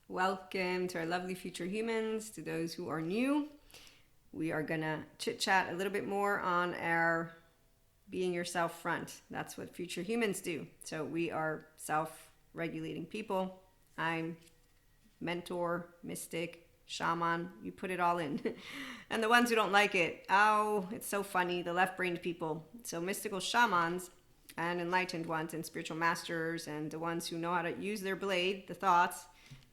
Welcome to our lovely future humans. To those who are new, we are gonna chit chat a little bit more on our being yourself front. That's what future humans do. So we are self-regulating people. I'm mentor, mystic, shaman, you put it all in. And the ones who don't like it, oh, it's so funny, the left-brained people. So mystical shamans and enlightened ones and spiritual masters and the ones who know how to use their blade, the thoughts,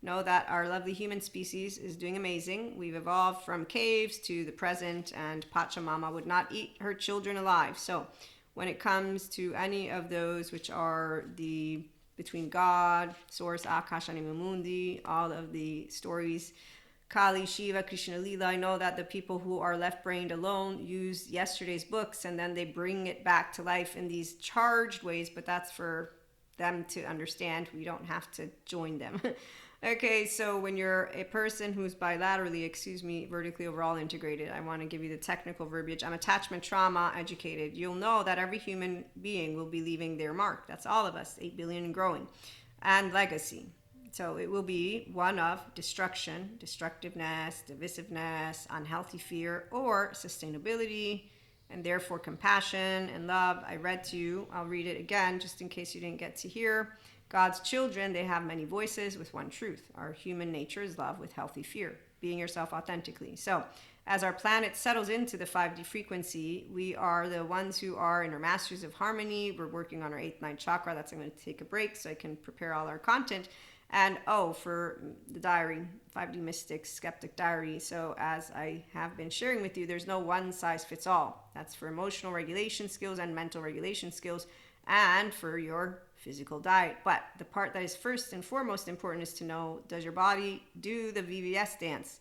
know that our lovely human species is doing amazing. We've evolved from caves to the present, and Pachamama would not eat her children alive. So when it comes to any of those which are the between God, Source, Akash, Anima Mundi, all of the stories, Kali, Shiva, Krishna Lila, I know that the people who are left-brained alone use yesterday's books and then they bring it back to life in these charged ways, but that's for them to understand. We don't have to join them. Okay, so when you're a person who's bilaterally, vertically overall integrated, I want to give you the technical verbiage. I'm attachment trauma educated. You'll know that every human being will be leaving their mark. That's all of us, 8 billion and growing, and legacy. So it will be one of destruction, destructiveness, divisiveness, unhealthy fear, or sustainability, and therefore compassion and love. I read to you, I'll read it again just in case you didn't get to hear. God's children, they have many voices with one truth. Our human nature is love with healthy fear, being yourself authentically. So as our planet settles into the 5D frequency, we are the ones who are in our masters of harmony. We're working on our 8th, 9th chakra. I'm going to take a break so I can prepare all our content. And for the diary, 5D Mystic Skeptic Diary. So as I have been sharing with you, there's no one size fits all. That's for emotional regulation skills and mental regulation skills, and for your physical diet. But the part that is first and foremost important is to know, does your body do the VVS dance?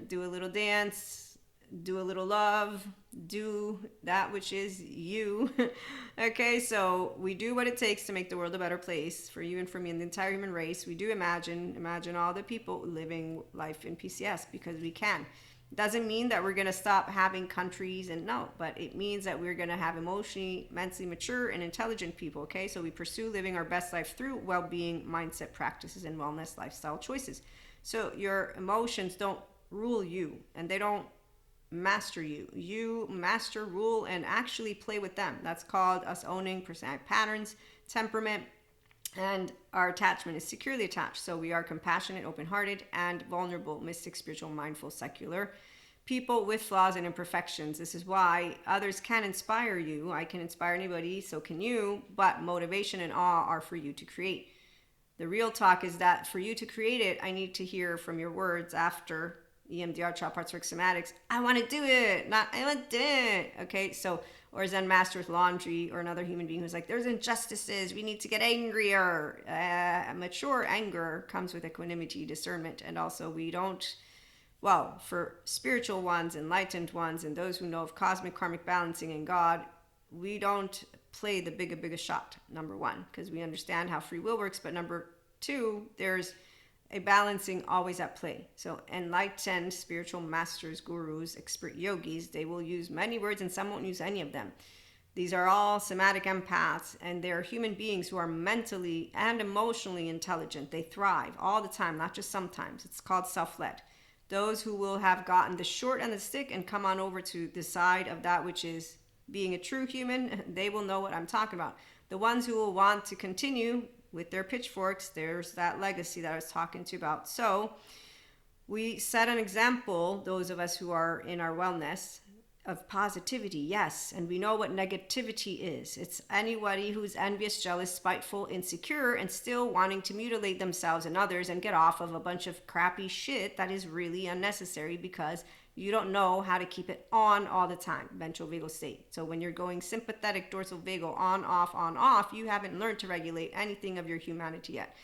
Do a little dance, do a little love, do that which is you. Okay, so we do what it takes to make the world a better place for you and for me and the entire human race. We do imagine all the people living life in PCS because we can. Doesn't mean that we're going to stop having countries and no, but it means that we're going to have emotionally, mentally mature and intelligent people, okay? So we pursue living our best life through well-being, mindset practices, and wellness lifestyle choices. So your emotions don't rule you and they don't master you. You master, rule, and actually play with them. That's called us owning personality patterns, temperament, and our attachment is securely attached. So we are compassionate, open-hearted, and vulnerable, mystic, spiritual, mindful, secular people with flaws and imperfections. This is why others can inspire you. I can inspire anybody, so can you, but motivation and awe are for you to create. The real talk is that for you to create it, I need to hear from your words after EMDR, child parts work, somatics. I want to do it, not I want to do it. Okay, so or Zen master with laundry, or another human being who's like, there's injustices, we need to get angrier. Mature anger comes with equanimity, discernment, and also we don't, well, for spiritual ones, enlightened ones, and those who know of cosmic karmic balancing and God, we don't play the biggest shot, number one, because we understand how free will works, but number two, there's a balancing always at play. So enlightened spiritual masters, gurus, expert yogis, they will use many words and some won't use any of them. These are all somatic empaths, and they're human beings who are mentally and emotionally intelligent. They thrive all the time, not just sometimes. It's called self-led. Those who will have gotten the short end of the stick and come on over to the side of that which is being a true human, they will know what I'm talking about. The ones who will want to continue with their pitchforks, there's that legacy that I was talking to you about. So we set an example, those of us who are in our wellness, of positivity, yes, and we know what negativity is. It's anybody who's envious, jealous, spiteful, insecure, and still wanting to mutilate themselves and others and get off of a bunch of crappy shit that is really unnecessary because you don't know how to keep it on all the time, ventral vagal state. So when you're going sympathetic, dorsal vagal, on, off, you haven't learned to regulate anything of your humanity yet.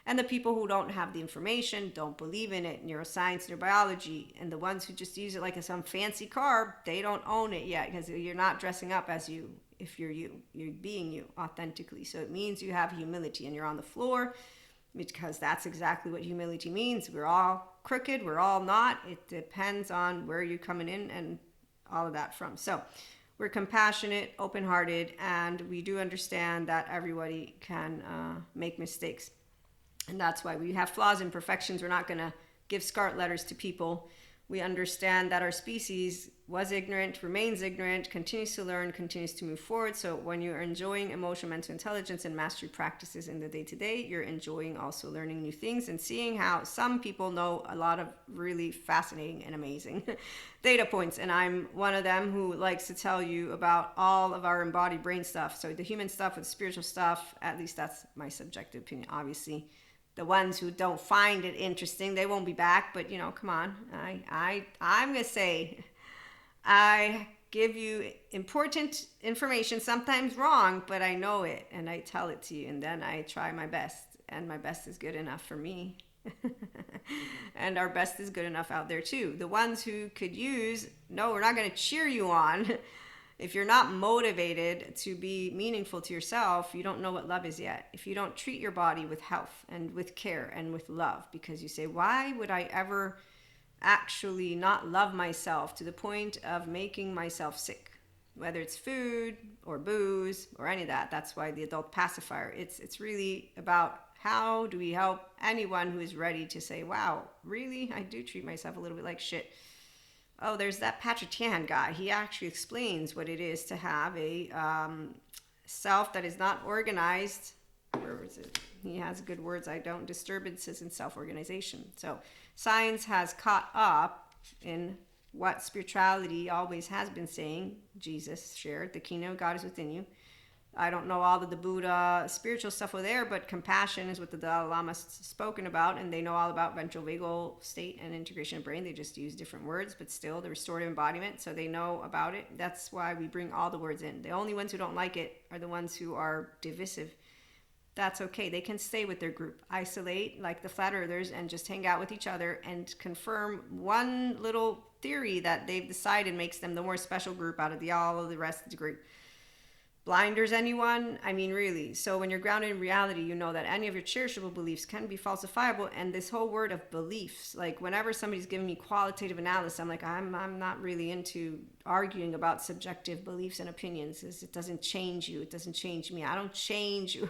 And the people who don't have the information, don't believe in it, neuroscience, neurobiology, and the ones who just use it like some fancy car, they don't own it yet because you're not dressing up as you if you're you. You're being you authentically. So it means you have humility and you're on the floor, because that's exactly what humility means. We're all crooked, we're all not. It depends on where you're coming in and all of that from. So we're compassionate, open-hearted, and we do understand that everybody can make mistakes. And that's why we have flaws and imperfections. We're not going to give scarlet letters to people. We understand that our species was ignorant, remains ignorant, continues to learn, continues to move forward. So when you're enjoying emotional mental intelligence and mastery practices in the day-to-day, you're enjoying also learning new things and seeing how some people know a lot of really fascinating and amazing data points. And I'm one of them who likes to tell you about all of our embodied brain stuff. So the human stuff with spiritual stuff, at least that's my subjective opinion, obviously. The ones who don't find it interesting, they won't be back. But come on, I'm gonna say, I give you important information, sometimes wrong, but I know it and I tell it to you, and then I try my best, and my best is good enough for me. And our best is good enough out there too. The ones who could use, no, we're not gonna cheer you on. If you're not motivated to be meaningful to yourself, you don't know what love is yet. If you don't treat your body with health and with care and with love, because you say, why would I ever actually not love myself to the point of making myself sick? Whether it's food or booze or any of that, that's why the adult pacifier. It's really about how do we help anyone who is ready to say, wow, really? I do treat myself a little bit like shit. Oh, there's that Patrick Tian guy. He actually explains what it is to have a self that is not organized. Where is it? He has good words. I don't. Disturbances in self-organization. So science has caught up in what spirituality always has been saying. Jesus shared, the kingdom of God is within you. I don't know all of the Buddha spiritual stuff over there, but compassion is what the Dalai Lama's spoken about, and they know all about ventral vagal state and integration of brain. They just use different words, but still the restorative embodiment, so they know about it. That's why we bring all the words in. The only ones who don't like it are the ones who are divisive. That's okay. They can stay with their group, isolate like the flat earthers, and just hang out with each other and confirm one little theory that they've decided makes them the more special group out of all of the rest of the group. Blinders, anyone? I mean, really. So when you're grounded in reality, you know that any of your cherishable beliefs can be falsifiable. And this whole word of beliefs, like whenever somebody's giving me qualitative analysis, I'm like, I'm not really into arguing about subjective beliefs and opinions. It doesn't change you. It doesn't change me. I don't change you.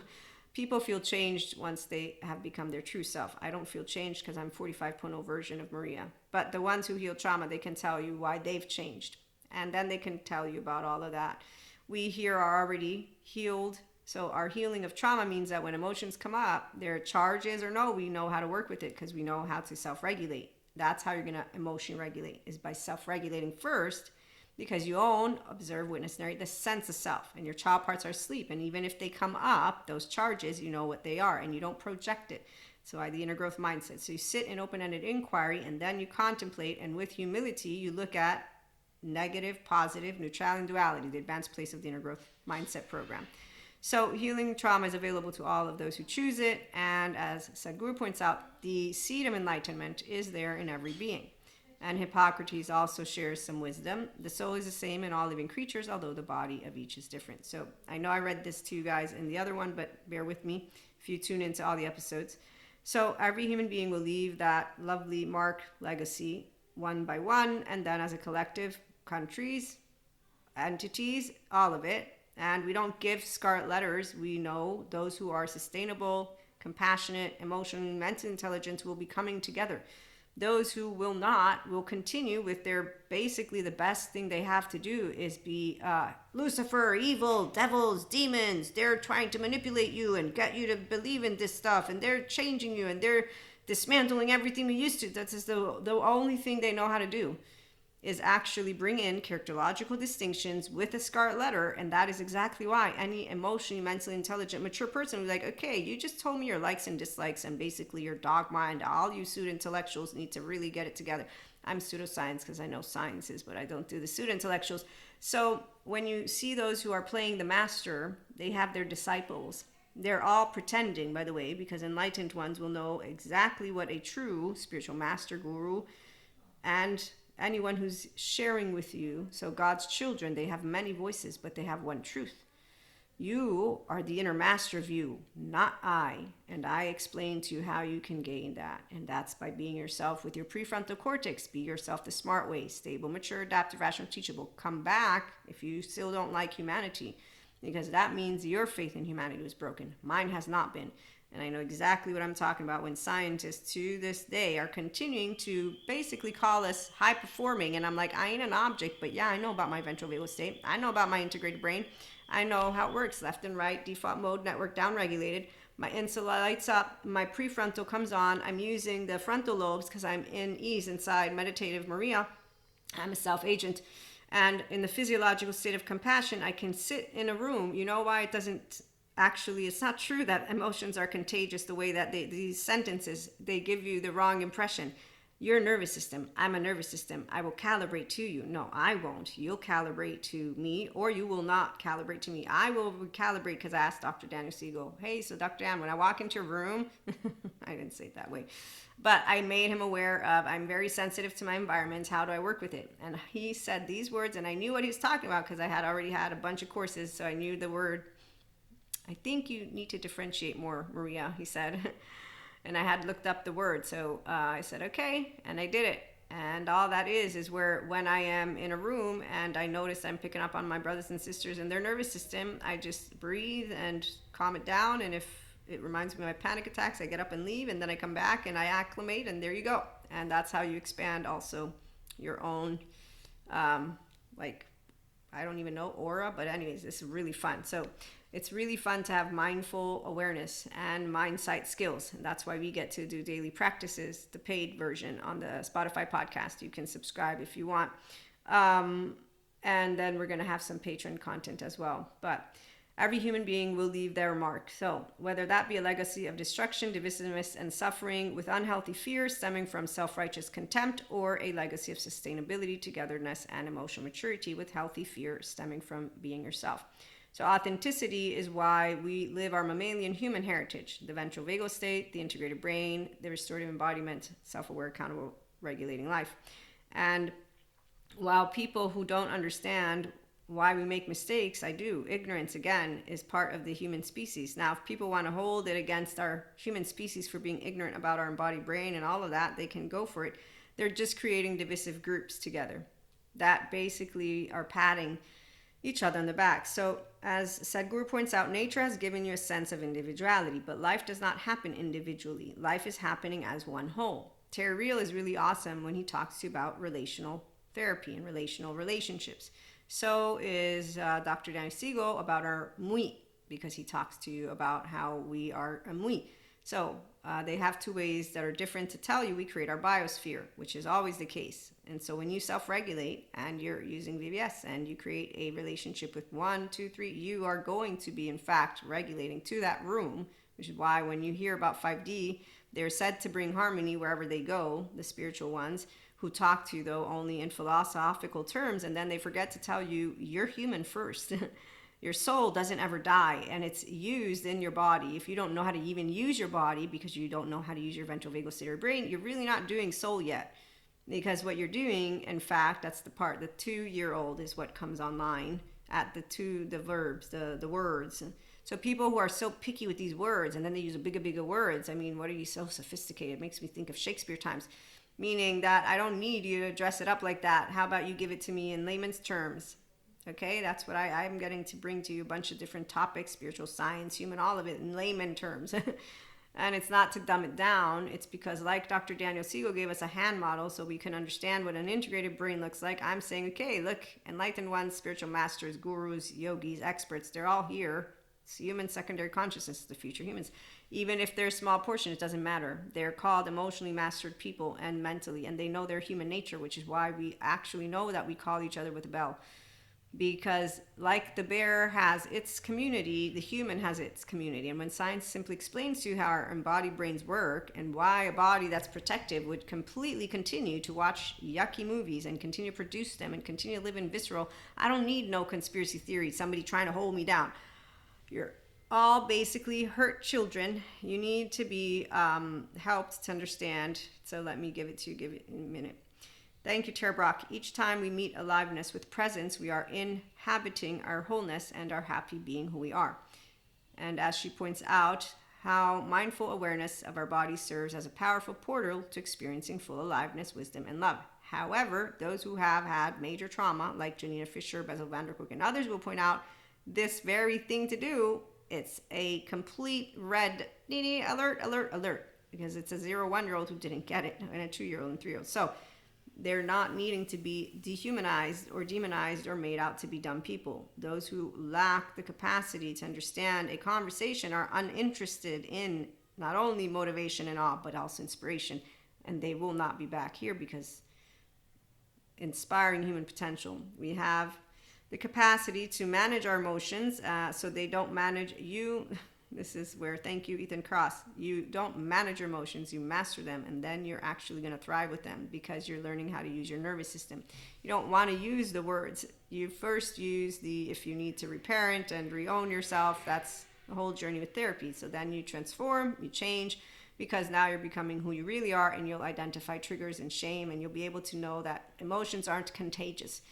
People feel changed once they have become their true self. I don't feel changed because I'm 45.0 version of Maria. But the ones who heal trauma, they can tell you why they've changed. And then they can tell you about all of that. We here are already healed. So our healing of trauma means that when emotions come up, they're charges or no, we know how to work with it because we know how to self-regulate. That's how you're going to emotion regulate, is by self-regulating first, because you own, observe, witness, narrate the sense of self, and your child parts are asleep. And even if they come up, those charges, you know what they are, and you don't project it. So the inner growth mindset. So you sit in open-ended inquiry, and then you contemplate, and with humility, you look at negative, positive, neutrality, and duality, the advanced place of the inner growth mindset program. So healing trauma is available to all of those who choose it. And as Sadhguru points out, the seed of enlightenment is there in every being. And Hippocrates also shares some wisdom. The soul is the same in all living creatures, although the body of each is different. So I know I read this to you guys in the other one, but bear with me if you tune into all the episodes. So every human being will leave that lovely mark legacy one by one, and then as a collective, countries, entities, all of it. And we don't give scarlet letters. We know those who are sustainable, compassionate, emotional, mental intelligence will be coming together. Those who will not will continue with their, basically the best thing they have to do is be Lucifer, evil, devils, demons. They're trying to manipulate you and get you to believe in this stuff, and they're changing you, and they're dismantling everything we used to. That's just the only thing they know how to do, is actually bring in characterological distinctions with a scarlet letter. And that is exactly why any emotionally, mentally intelligent, mature person will be like, okay, you just told me your likes and dislikes and basically your dogma, and all you pseudo-intellectuals need to really get it together. I'm pseudoscience because I know sciences, but I don't do the pseudo-intellectuals. So when you see those who are playing the master, they have their disciples. They're all pretending, by the way, because enlightened ones will know exactly what a true spiritual master, guru, and anyone who's sharing with you. So God's children, they have many voices, but they have one truth. You are the inner master of you, not I. And I explain to you how you can gain that. And that's by being yourself with your prefrontal cortex. Be yourself the smart way, stable, mature, adaptive, rational, teachable. Come back if you still don't like humanity, because that means your faith in humanity was broken. Mine has not been. And I know exactly what I'm talking about when scientists to this day are continuing to basically call us high performing. And I'm like, I ain't an object, but yeah, I know about my ventral vagal state. I know about my integrated brain. I know how it works, left and right, default mode, network down regulated. My insula lights up, my prefrontal comes on. I'm using the frontal lobes because I'm in ease inside meditative Maria. I'm a self agent. And in the physiological state of compassion, I can sit in a room. You know why it doesn't actually, it's not true that emotions are contagious the way that these sentences, they give you the wrong impression. You're a nervous system. I'm a nervous system. I will calibrate to you. No, I won't. You'll calibrate to me, or you will not calibrate to me. I will calibrate because I asked Dr. Daniel Siegel, hey, so Dr. Dan, when I walk into a room, I didn't say it that way, but I made him aware of, I'm very sensitive to my environment. How do I work with it? And he said these words, and I knew what he was talking about because I had already had a bunch of courses, so I knew the word. I think you need to differentiate more, Maria, he said. And I had looked up the word. So I said, okay. And I did it. And all that is where when I am in a room and I notice I'm picking up on my brothers and sisters and their nervous system, I just breathe and calm it down. And if it reminds me of my panic attacks, I get up and leave. And then I come back and I acclimate. And there you go. And that's how you expand also your own, like, I don't even know, aura. But anyways, this is really fun. So it's really fun to have mindful awareness and mindsight skills. And that's why we get to do daily practices, the paid version on the Spotify podcast. You can subscribe if you want. And then we're going to have some patron content as well. But every human being will leave their mark. So whether that be a legacy of destruction, divisiveness, and suffering with unhealthy fears stemming from self-righteous contempt, or a legacy of sustainability, togetherness, and emotional maturity with healthy fear stemming from being yourself. So authenticity is why we live our mammalian human heritage, the ventral vagal state, the integrated brain, the restorative embodiment, self-aware, accountable, regulating life. And while people who don't understand why we make mistakes, I do. Ignorance, again, is part of the human species. Now, if people want to hold it against our human species for being ignorant about our embodied brain and all of that, they can go for it. They're just creating divisive groups together that basically are patting each other on the back. So as Sadhguru points out, nature has given you a sense of individuality, but life does not happen individually. Life is happening as one whole. Terry Real is really awesome when he talks to you about relational therapy and relational relationships. So is Dr. Daniel Siegel about our mui, because he talks to you about how we are a mui. So they have two ways that are different to tell you we create our biosphere, which is always the case. And so when you self-regulate and you're using VBS and you create a relationship with 1, 2, 3, you are going to be, in fact, regulating to that room, which is why when you hear about 5D, they're said to bring harmony wherever they go, the spiritual ones, who talk to you, though, only in philosophical terms, and then they forget to tell you you're human first. Your soul doesn't ever die, and it's used in your body. If you don't know how to even use your body because you don't know how to use your ventral vagal state or brain, you're really not doing soul yet. Because what you're doing, in fact, that's the part, the 2-year-old is what comes online at the verbs, the words. So people who are so picky with these words, and then they use bigger words, I mean, what are you so sophisticated? It makes me think of Shakespeare times. Meaning that I don't need you to dress it up like that. How about you give it to me in layman's terms? Okay, that's what I'm getting to bring to you, a bunch of different topics, spiritual science, human, all of it in layman terms. And it's not to dumb it down. It's because, like Dr. Daniel Siegel gave us a hand model so we can understand what an integrated brain looks like, I'm saying, okay, look, enlightened ones, spiritual masters, gurus, yogis, experts, they're all here. It's human secondary consciousness, the future humans. Even if they're a small portion, it doesn't matter. They're called emotionally mastered people and mentally, and they know their human nature, which is why we actually know that we call each other with a bell. Because like the bear has its community, the human has its community. And when science simply explains to you how our embodied brains work and why a body that's protective would completely continue to watch yucky movies and continue to produce them and continue to live in visceral, I don't need no conspiracy theory, somebody trying to hold me down. You're all basically hurt children. You need to be helped to understand. So let me give it to you, give it in a minute. Thank you, Tara Brock. Each time we meet aliveness with presence, we are inhabiting our wholeness and are happy being who we are. And as she points out, how mindful awareness of our body serves as a powerful portal to experiencing full aliveness, wisdom, and love. However, those who have had major trauma, like Janina Fisher, Bessel van der Kolk, and others will point out, this very thing to do it's a complete red alert, alert, alert, because it's a 0-1-year-old who didn't get it, and a 2-year-old and 3-year-old. So they're not needing to be dehumanized or demonized or made out to be dumb people. Those who lack the capacity to understand a conversation are uninterested in not only motivation and awe, but also inspiration. And they will not be back here, because inspiring human potential. We have the capacity to manage our emotions so they don't manage you. This is where, thank you, Ethan Cross. You don't manage your emotions, you master them, and then you're actually going to thrive with them, because you're learning how to use your nervous system. You don't want to use the words. You first use if you need to reparent and re-own yourself, that's the whole journey with therapy. So then you transform, you change, because now you're becoming who you really are, and you'll identify triggers and shame, and you'll be able to know that emotions aren't contagious.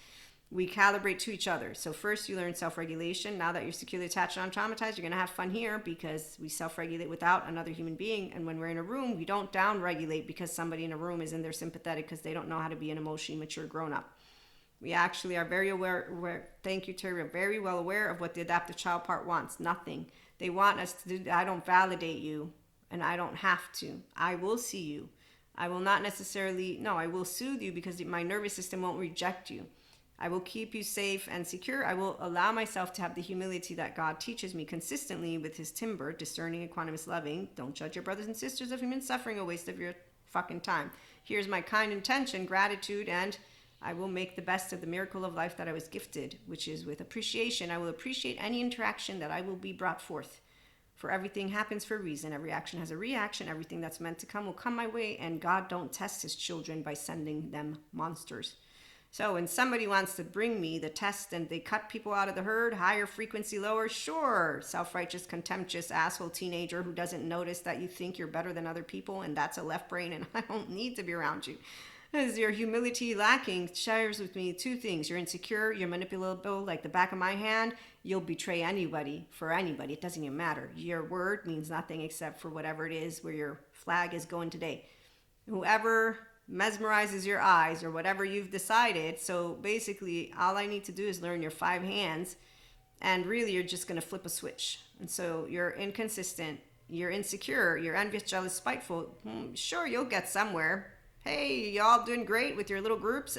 We calibrate to each other. So first you learn self-regulation. Now that you're securely attached and untraumatized, you're going to have fun here, because we self-regulate without another human being. And when we're in a room, we don't down-regulate because somebody in a room is in there sympathetic because they don't know how to be an emotionally mature grown-up. We actually are very aware, thank you, Terry, we're very well aware of what the adaptive child part wants. Nothing. They want us to do, I don't validate you, and I don't have to. I will see you. I will not necessarily, no, I will soothe you, because my nervous system won't reject you. I will keep you safe and secure. I will allow myself to have the humility that God teaches me consistently with his timber, discerning, equanimous, loving. Don't judge your brothers and sisters of human suffering, a waste of your fucking time. Here's my kind intention, gratitude, and I will make the best of the miracle of life that I was gifted, which is with appreciation. I will appreciate any interaction that I will be brought forth. For everything happens for a reason. Every action has a reaction. Everything that's meant to come will come my way, and God don't test his children by sending them monsters. So when somebody wants to bring me the test and they cut people out of the herd, higher frequency, lower, sure. Self-righteous, contemptuous, asshole teenager who doesn't notice that you think you're better than other people, and that's a left brain, and I don't need to be around you. Is your humility lacking? Shares with me 2 things. You're insecure, you're manipulable like the back of my hand. You'll betray anybody for anybody. It doesn't even matter. Your word means nothing except for whatever it is where your flag is going today. Whoever mesmerizes your eyes or whatever you've decided. So basically all I need to do is learn your 5 hands, and really you're just going to flip a switch. And so you're inconsistent, you're insecure, you're envious, jealous, spiteful. Sure, you'll get somewhere. Hey, y'all doing great with your little groups,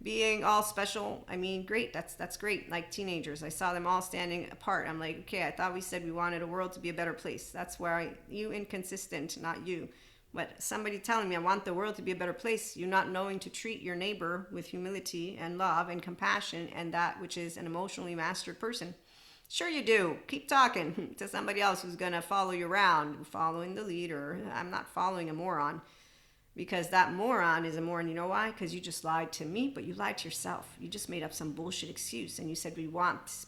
being all special. I mean, great, that's great. Like teenagers, I saw them all standing apart. I'm like, okay, I thought we said we wanted a world to be a better place. That's where you inconsistent, not you. But somebody telling me I want the world to be a better place, you not knowing to treat your neighbor with humility and love and compassion, and that which is an emotionally mastered person. Sure you do. Keep talking to somebody else who's going to follow you around, following the leader. I'm not following a moron, because that moron is a moron. You know why? Because you just lied to me, but you lied to yourself. You just made up some bullshit excuse, and you said we want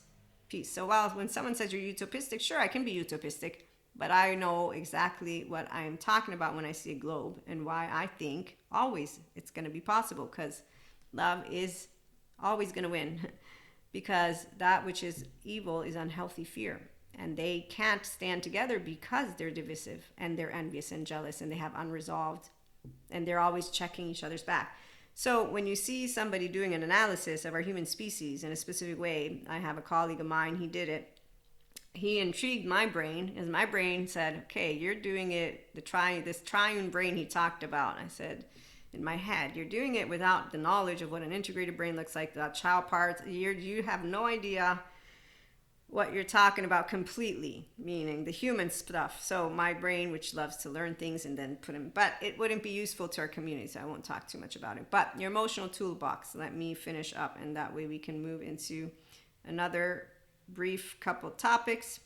peace. So when someone says you're utopistic, sure, I can be utopistic. But I know exactly what I'm talking about when I see a globe, and why I think always it's going to be possible, because love is always going to win. Because that which is evil is unhealthy fear. And they can't stand together because they're divisive, and they're envious and jealous, and they have unresolved, and they're always checking each other's back. So when you see somebody doing an analysis of our human species in a specific way, I have a colleague of mine, he did it. He intrigued my brain, as my brain said, okay, you're doing it, this triune brain he talked about. I said, in my head, you're doing it without the knowledge of what an integrated brain looks like, the child parts. You have no idea what you're talking about completely, meaning the human stuff. So my brain, which loves to learn things and then put them, but it wouldn't be useful to our community, so I won't talk too much about it. But your emotional toolbox, let me finish up, and that way we can move into another brief couple topics.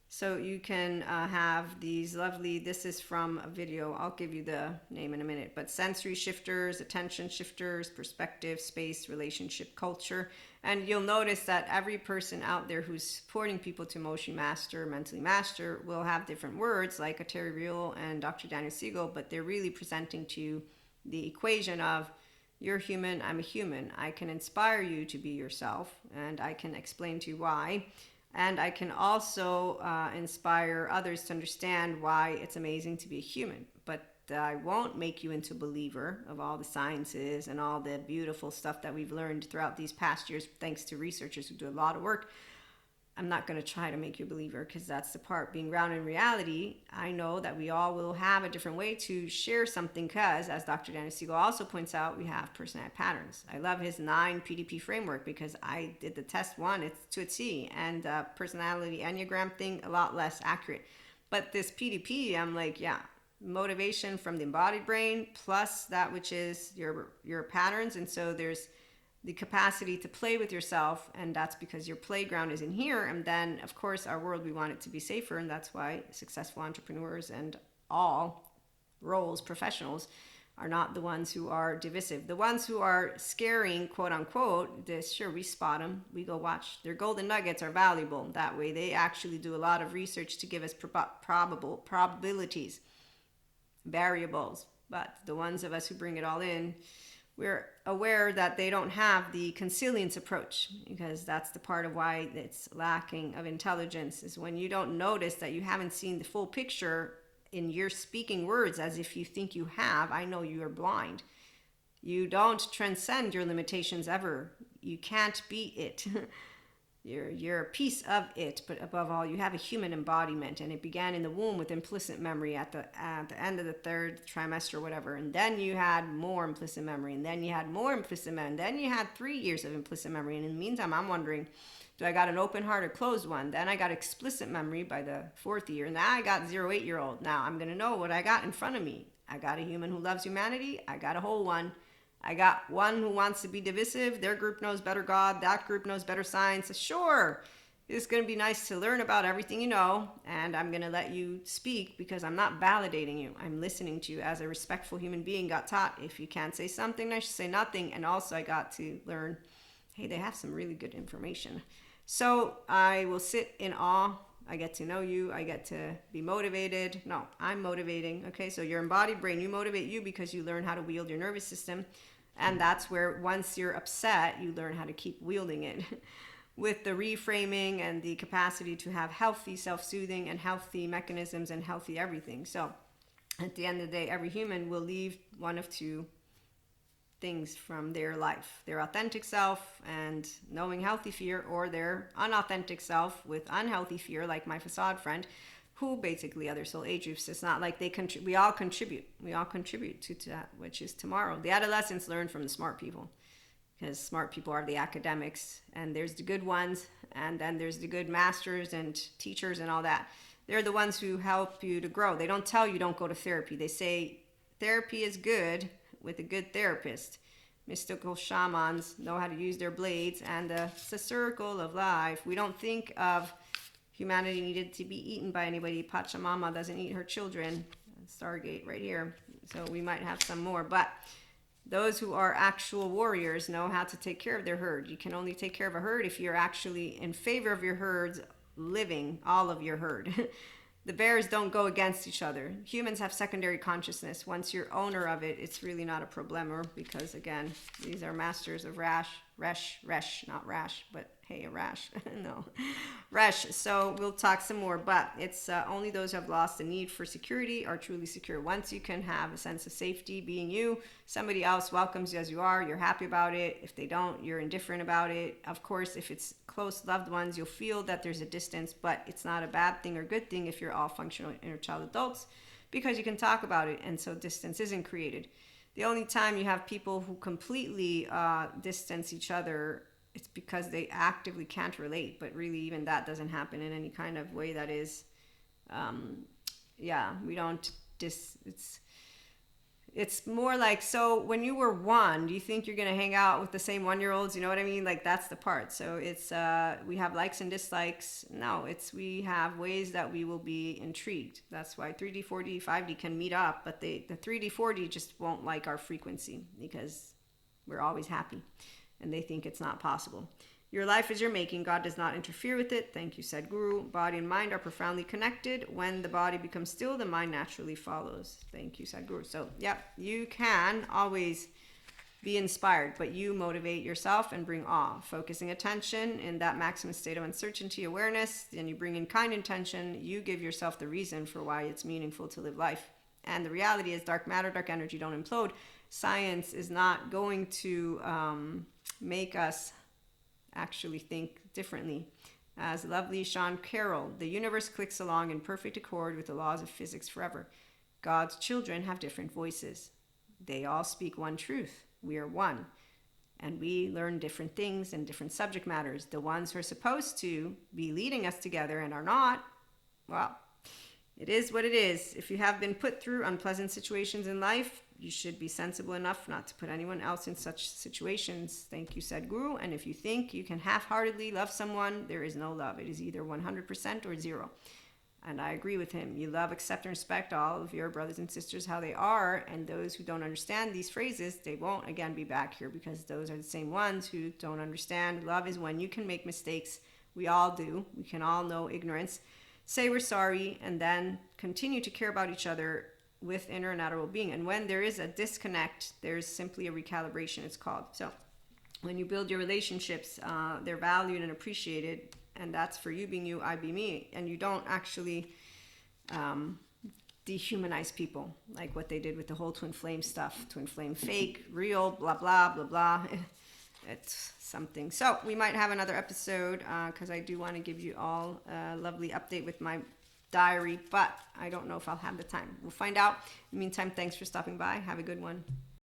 So you can have these lovely, this is from a video, I'll give you the name in a minute, but sensory shifters, attention shifters, perspective, space, relationship, culture. And you'll notice that every person out there who's supporting people to emotionally master, mentally master, will have different words, like a Terry Real and Dr. Daniel Siegel, but they're really presenting to you the equation of you're human, I'm a human. I can inspire you to be yourself, and I can explain to you why. And I can also inspire others to understand why it's amazing to be a human. But I won't make you into a believer of all the sciences and all the beautiful stuff that we've learned throughout these past years, thanks to researchers who do a lot of work. I'm not going to try to make you a believer, because that's the part. Being grounded in reality, I know that we all will have a different way to share something, because, as Dr. Daniel Siegel also points out, we have personality patterns. I love his 9 PDP framework, because I did the test one, it's to a T, and personality Enneagram thing, a lot less accurate. But this PDP, I'm like, yeah, motivation from the embodied brain plus that which is your patterns. And so there's the capacity to play with yourself, and that's because your playground is in here. And then, of course, our world, we want it to be safer, and that's why successful entrepreneurs and all roles, professionals, are not the ones who are divisive. The ones who are scaring, quote unquote, sure, we spot them, we go watch. Their golden nuggets are valuable that way. They actually do a lot of research to give us probabilities, variables. But the ones of us who bring it all in, we're aware that they don't have the consilience approach, because that's the part of why it's lacking of intelligence, is when you don't notice that you haven't seen the full picture in your speaking words as if you think you have. I know you are blind. You don't transcend your limitations ever. You can't be it. You're a piece of it, but above all, you have a human embodiment, and it began in the womb with implicit memory at the end of the 3rd trimester or whatever, and then you had more implicit memory, and then you had more implicit memory, and then you had 3 years of implicit memory, and in the meantime, I'm wondering, do I got an open heart or closed one? Then I got explicit memory by the 4th year, and now I got 0 8-year-old. Now I'm going to know what I got in front of me. I got a human who loves humanity. I got a whole one. I got one who wants to be divisive. Their group knows better God. That group knows better science. Sure, it's going to be nice to learn about everything you know, and I'm going to let you speak, because I'm not validating you. I'm listening to you as a respectful human being. Got taught, if you can't say something, I should say nothing. And also I got to learn, hey, they have some really good information. So I will sit in awe. I get to know you. I get to be motivated. No, I'm motivating. Okay, so your embodied brain, you motivate you because you learn how to wield your nervous system. And that's where, once you're upset, you learn how to keep wielding it with the reframing and the capacity to have healthy self-soothing and healthy mechanisms and healthy everything. So at the end of the day, every human will leave one of 2 things from their life: their authentic self and knowing healthy fear, or their unauthentic self with unhealthy fear, like my facade friend, who basically other soul age groups. It's not like they we all contribute to that, which is tomorrow. The adolescents learn from the smart people, because smart people are the academics, and there's the good ones, and then there's the good masters and teachers and all that. They're the ones who help you to grow. They don't tell you don't go to therapy. They say therapy is good with a good therapist. Mystical shamans know how to use their blades, and it's a circle of life. We don't think of humanity needed to be eaten by anybody. Pachamama doesn't eat her children. Stargate right here. So we might have some more, but those who are actual warriors know how to take care of their herd. You can only take care of a herd if you're actually in favor of your herds, living all of your herd. The bears don't go against each other. Humans have secondary consciousness. Once you're owner of it, it's really not a problema, because again, these are masters of resh, not rash, but hey, a rash. No, resh. So we'll talk some more, but it's only those who have lost the need for security are truly secure. Once you can have a sense of safety being you, somebody else welcomes you as you are, you're happy about it. If they don't, you're indifferent about it. Of course, if it's close loved ones, you'll feel that there's a distance, but it's not a bad thing or good thing if you're all functional inner child adults, because you can talk about it, and so distance isn't created. The only time you have people who completely distance each other, it's because they actively can't relate, but really even that doesn't happen in any kind of way that is, we don't it's more like, so when you were 1, do you think you're going to hang out with the same 1-year-olds? You know what I mean? Like, that's the part. So it's, we have likes and dislikes. No, we have ways that we will be intrigued. That's why 3D, 4D, 5D can meet up, but the 3D, 4D just won't like our frequency, because we're always happy, and they think it's not possible. Your life is your making. God does not interfere with it. Thank you, Sadhguru. Body and mind are profoundly connected. When the body becomes still, the mind naturally follows. Thank you, Sadhguru. So, you can always be inspired, but you motivate yourself and bring awe. Focusing attention in that maximum state of uncertainty awareness, then you bring in kind intention. You give yourself the reason for why it's meaningful to live life. And the reality is, dark matter, dark energy don't implode. Science is not going to make us actually think differently. As lovely Sean Carroll, the universe clicks along in perfect accord with the laws of physics forever. God's children have different voices. They all speak one truth. We are one. And we learn different things and different subject matters. The ones who are supposed to be leading us together and are not, well, it is what it is. If you have been put through unpleasant situations in life, you should be sensible enough not to put anyone else in such situations. Thank you, Sadhguru. And if you think you can half-heartedly love someone, there is no love. It is either 100% or zero. And I agree with him. You love, accept, and respect all of your brothers and sisters how they are. And those who don't understand these phrases, they won't again be back here, because those are the same ones who don't understand. Love is when you can make mistakes. We all do. We can all know ignorance. Say we're sorry, and then continue to care about each other with inner and outer well-being. And when there is a disconnect, there's simply a recalibration, it's called. So when you build your relationships, they're valued and appreciated, and that's for you being you, I be me. And you don't actually dehumanize people like what they did with the whole twin flame stuff. Twin flame fake, real, blah, blah, blah, blah. It's something. So we might have another episode, because I do want to give you all a lovely update with my diary, but I don't know if I'll have the time. We'll find out. In the meantime, thanks for stopping by. Have a good one.